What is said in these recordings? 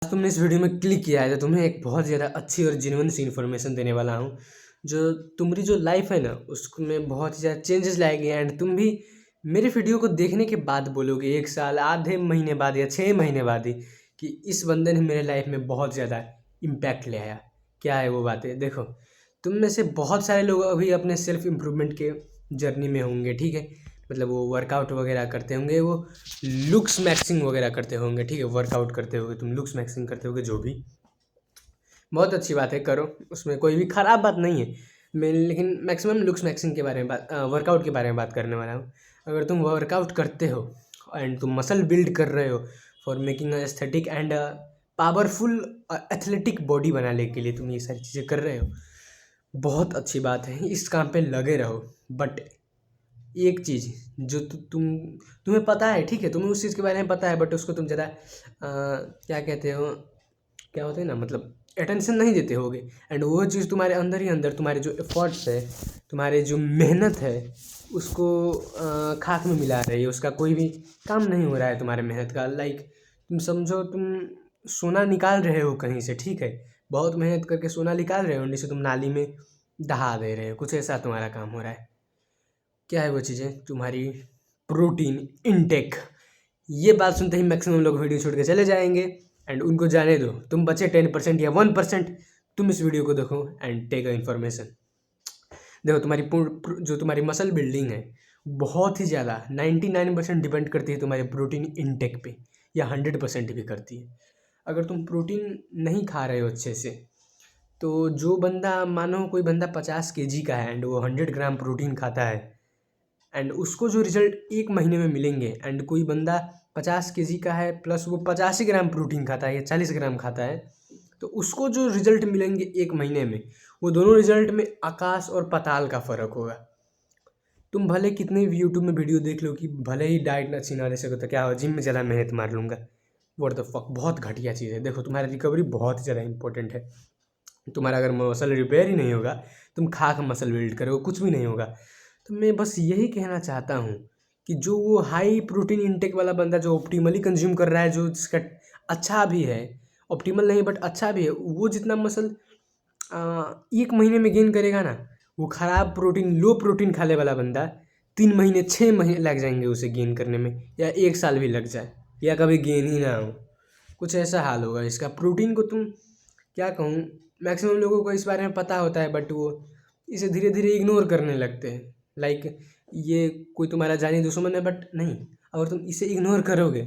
आज तुमने इस वीडियो में क्लिक किया है तो तुम्हें एक बहुत ज़्यादा अच्छी और जेन्युइन सी इन्फॉर्मेशन देने वाला हूँ जो तुम्हारी जो लाइफ है ना उसमें बहुत ही ज़्यादा चेंजेस लाएगी। एंड तुम भी मेरे वीडियो को देखने के बाद बोलोगे 1 साल आधे महीने बाद या 6 महीने बाद ही कि इस बंदे ने मेरे लाइफ में बहुत ज़्यादा इम्पैक्ट ले आया। क्या है वो बातें? देखो, तुम में से बहुत सारे लोग अभी अपने सेल्फ इम्प्रूवमेंट के जर्नी में होंगे, ठीक है। मतलब वो वर्कआउट वगैरह करते होंगे, वो लुक्स मैक्सिंग वगैरह करते होंगे, ठीक है। वर्कआउट करते होगे तुम, लुक्स मैक्सिंग करते होगे, जो भी बहुत अच्छी बात है, करो, उसमें कोई भी ख़राब बात नहीं है। मैं लेकिन मैक्सिमम लुक्स मैक्सिंग के बारे में वर्कआउट के बारे में बात करने वाला हूँ। अगर तुम वर्कआउट करते हो एंड तुम मसल बिल्ड कर रहे हो for making aesthetic and powerful athletic body बनाने के लिए तुम ये सारी चीज़ें कर रहे हो, बहुत अच्छी बात है, इस काम पे लगे रहो। बट एक चीज़ जो तुम्हें पता है, ठीक है, तुम्हें उस चीज़ के बारे में पता है, बट उसको तुम ज़्यादा क्या कहते हो, क्या होते हैं ना, मतलब अटेंशन नहीं देते होगे। एंड वो चीज़ तुम्हारे अंदर ही अंदर, तुम्हारे जो एफर्ट्स है, तुम्हारे जो मेहनत है, उसको खाक में मिला रही है। उसका कोई भी काम नहीं हो रहा है तुम्हारे मेहनत का। लाइक तुम समझो, तुम सोना निकाल रहे हो कहीं से, ठीक है, बहुत मेहनत करके सोना निकाल रहे हो, नीचे तुम नाली में दहा दे रहे हो, कुछ ऐसा तुम्हारा काम हो रहा है। क्या है वो चीज़ें? तुम्हारी प्रोटीन इनटेक। ये बात सुनते ही मैक्सिमम लोग वीडियो छोड़ के चले जाएंगे। एंड उनको जाने दो, तुम बचे 10% या 1%। तुम इस वीडियो को देखो एंड टेक अ इन्फॉर्मेशन। देखो, जो तुम्हारी मसल बिल्डिंग है, बहुत ही ज़्यादा 99% डिपेंड करती है तुम्हारे प्रोटीन इनटेक पे, या 100% भी करती है। अगर तुम प्रोटीन नहीं खा रहे हो अच्छे से, तो जो बंदा, मानो कोई बंदा 50 kg का है एंड वो 100 ग्राम प्रोटीन खाता है, एंड उसको जो रिजल्ट 1 महीने में मिलेंगे, एंड कोई बंदा 50 kg का है प्लस वो 85 ग्राम प्रोटीन खाता है या 40 ग्राम खाता है, तो उसको जो रिजल्ट मिलेंगे 1 महीने में, वो दोनों रिजल्ट में आकाश और पाताल का फ़र्क होगा। तुम भले कितने भी यूट्यूब में वीडियो देख लो कि भले ही डाइट अच्छी ना ले सको तो क्या हो, जिम में ज़्यादा मेहनत मार लूँगा, व्हाट द फक, बहुत घटिया चीज़ है। देखो, तुम्हारा रिकवरी बहुत ही ज़्यादा इंपॉर्टेंट है। तुम्हारा अगर मसल रिपेयर ही नहीं होगा, तुम खा के मसल बिल्ड करोगे, कुछ भी नहीं होगा। तो मैं बस यही कहना चाहता हूँ कि जो वो हाई प्रोटीन इंटेक वाला बंदा जो ऑप्टिमली कंज्यूम कर रहा है, जो जिसका अच्छा भी है, ऑप्टिमल नहीं बट अच्छा भी है, वो जितना मसल 1 महीने में गेन करेगा ना, वो ख़राब प्रोटीन, लो प्रोटीन खाने वाला बंदा 3 महीने 6 महीने लग जाएंगे उसे गेन करने में, या 1 साल भी लग जाए, या कभी गेन ही ना हो, कुछ ऐसा हाल होगा इसका। प्रोटीन को तुम, क्या कहूँ, मैक्सिमम लोगों को इस बारे में पता होता है बट वो इसे धीरे धीरे इग्नोर करने लगते हैं। लाइक ये कोई तुम्हारा जानी दुश्मन है बट नहीं, अगर तुम इसे इग्नोर करोगे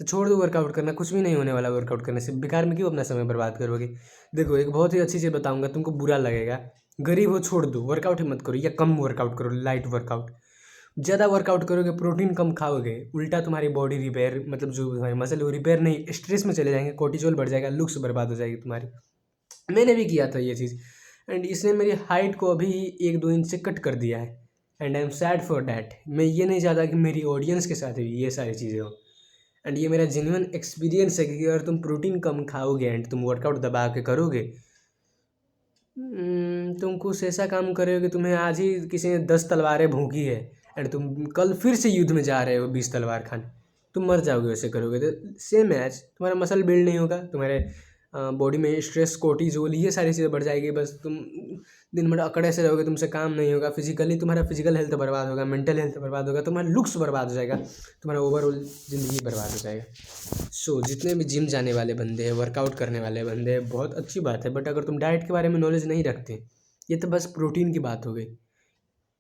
तो छोड़ दो वर्कआउट करना, कुछ भी नहीं होने वाला वर्कआउट करने से, बेकार में क्यों अपना समय बर्बाद करोगे। देखो, एक बहुत ही अच्छी चीज़ बताऊंगा, तुमको बुरा लगेगा, गरीब हो छोड़ दो, वर्कआउट ही मत करो, या कम वर्कआउट करो, लाइट वर्कआउट। ज़्यादा वर्कआउट करोगे, प्रोटीन कम खाओगे, उल्टा तुम्हारी बॉडी रिपेयर, मतलब जो तुम्हारी मसल वो रिपेयर नहीं, स्ट्रेस में चले जाएंगे, कोर्टिसोल बढ़ जाएगा, लुक्स बर्बाद हो जाएगी तुम्हारी। मैंने भी किया था ये चीज़, एंड इसने मेरी हाइट को अभी 1-2 इंच से कट कर दिया है, and I am sad for that. मैं ये नहीं चाहता कि मेरी ऑडियंस के साथ भी ये सारी चीज़ें हो। एंड ये मेरा जेन्युइन एक्सपीरियंस है कि अगर तुम प्रोटीन कम खाओगे एंड तुम वर्कआउट दबा के करोगे, तुम कुछ ऐसा काम करोगे, तुम्हें आज ही किसी ने 10 तलवारें भोंकी है एंड तुम कल फिर से युद्ध में जा रहे हो 20 तलवार खाने, तुम मर जाओगे वैसे करोगे तो। सेम मैच, तुम्हारा मसल बिल्ड नहीं होगा, तुम्हारे बॉडी में स्ट्रेस, कोर्टिजोल, ये सारी चीज़ें बढ़ जाएगी, बस तुम दिन भर अकड़े से रहोगे, तुमसे काम नहीं होगा, फिजिकली तुम्हारा फिजिकल हेल्थ बर्बाद होगा, मेंटल हेल्थ बर्बाद होगा, तुम्हारा लुक्स बर्बाद हो जाएगा, तुम्हारा ओवरऑल ज़िंदगी बर्बाद हो जाएगा। सो जितने भी जिम जाने वाले बंदे हैं, वर्कआउट करने वाले बंदे हैं, बहुत अच्छी बात है, बट अगर तुम डाइट के बारे में नॉलेज नहीं रखते, ये तो बस प्रोटीन की बात हो गई,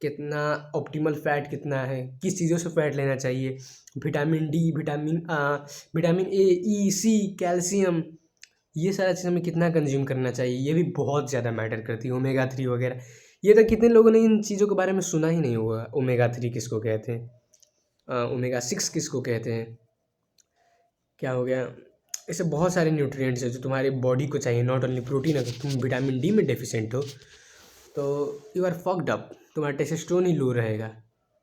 कितना ऑप्टिमल फ़ैट कितना है, किस चीज़ों से फ़ैट लेना चाहिए, vitamin D, vitamin A, E, C, calcium, ये सारा चीज़ हमें कितना कंज्यूम करना चाहिए, ये भी बहुत ज़्यादा मैटर करती है, ओमेगा 3 वगैरह। ये तो कितने लोगों ने इन चीज़ों के बारे में सुना ही नहीं होगा। ओमेगा 3 किसको कहते हैं, ओमेगा 6 किसको कहते हैं, क्या हो गया, ऐसे बहुत सारे न्यूट्रिएंट्स हैं जो तुम्हारी बॉडी को चाहिए, नॉट ओनली प्रोटीन। अगर तुम विटामिन डी में डेफिशिएंट हो तो यू आर फक्ड अप, तुम्हारा टेस्टोस्टेरोन ही लो रहेगा,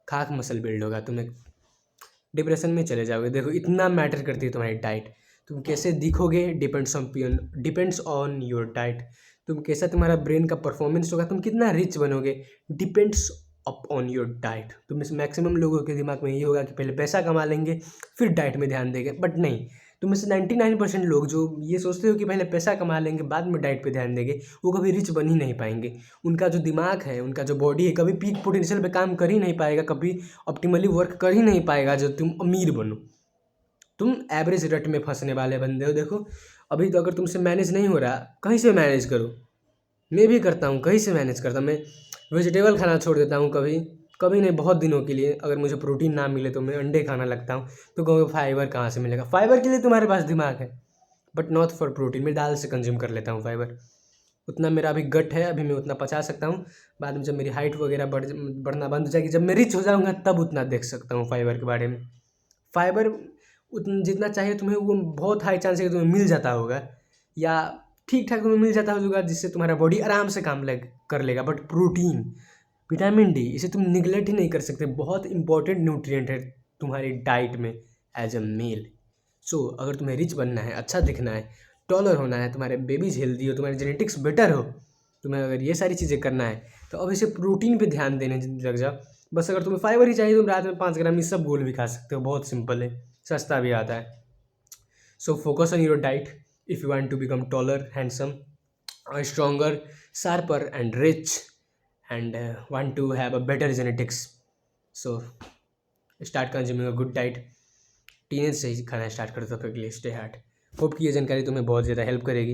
खाक मसल बिल्ड होगा, तुम्हें डिप्रेशन में चले जाओगे। देखो, इतना मैटर करती है तुम्हारी डाइट, तुम कैसे दिखोगे डिपेंड्स ऑन योर डाइट। तुम कैसा, तुम्हारा ब्रेन का परफॉर्मेंस होगा, तुम कितना रिच बनोगे, depends up on your diet. तुम मैक्सिमम लोगों के दिमाग में ये होगा कि पहले पैसा कमा लेंगे फिर डाइट में ध्यान देंगे, बट नहीं, तुम में से 99% लोग जो ये सोचते हो कि पहले पैसा कमा लेंगे बाद में डाइट पे ध्यान देंगे, वो कभी रिच बन ही नहीं पाएंगे। उनका जो दिमाग है, उनका जो बॉडी है, कभी पीक पोटेंशियल पे काम कर ही नहीं पाएगा, कभी ऑप्टिमली वर्क कर ही नहीं पाएगा जो तुम अमीर बनो। तुम एवरेज रट में फंसने वाले बंदे हो। देखो अभी तो अगर तुमसे मैनेज नहीं हो रहा, कहीं से मैनेज करो। मैं भी करता हूँ, कहीं से मैनेज करता हूँ। मैं वेजिटेबल खाना छोड़ देता हूँ कभी कभी नहीं, बहुत दिनों के लिए। अगर मुझे प्रोटीन ना मिले तो मैं अंडे खाना लगता हूँ। तो कहोगे फाइबर कहाँ से मिलेगा? फाइबर के लिए तुम्हारे पास दिमाग है, बट नॉट फॉर प्रोटीन। मैं दाल से कंज्यूम कर लेता हूँ फाइबर। उतना मेरा अभी गट है, अभी मैं उतना पचा सकता हूँ। बाद में जब मेरी हाइट वगैरह बढ़ना बंद हो जाएगी, जब मैं रिच हो जाऊँगा, तब उतना देख सकता हूँ फाइबर के बारे में। फाइबर उतना जितना चाहिए तुम्हें, वो बहुत हाई चांस है कि तुम्हें मिल जाता होगा, या ठीक ठाक तुम्हें मिल जाता होगा, जिससे तुम्हारा बॉडी आराम से काम कर लेगा। बट प्रोटीन, विटामिन डी, इसे तुम निगलेक्ट ही नहीं कर सकते। बहुत इंपॉर्टेंट न्यूट्रिएंट है तुम्हारी डाइट में एज अ मेल। सो अगर तुम्हें रिच बनना है, अच्छा दिखना है, टॉलर होना है, तुम्हारे बेबीज हेल्दी हो, तुम्हारे जेनेटिक्स बेटर हो, तुम्हें अगर ये सारी चीज़ें करना है, तो अब इसे प्रोटीन पे ध्यान देने लग जाओ। बस अगर तुम्हें फाइबर ही चाहिए, तुम रात में 5 ग्राम ये सब गोल भी खा सकते हो। बहुत सिंपल है, सस्ता भी आता है। So focus on your diet if you want to become taller, handsome, stronger, sharper, and rich, and want to have a better genetics. So start consuming a good diet. Teenage से ही खाना start कर दो, के लिए stay heart. Hope कि ये जानकारी तुम्हें बहुत ज़्यादा हेल्प करेगी।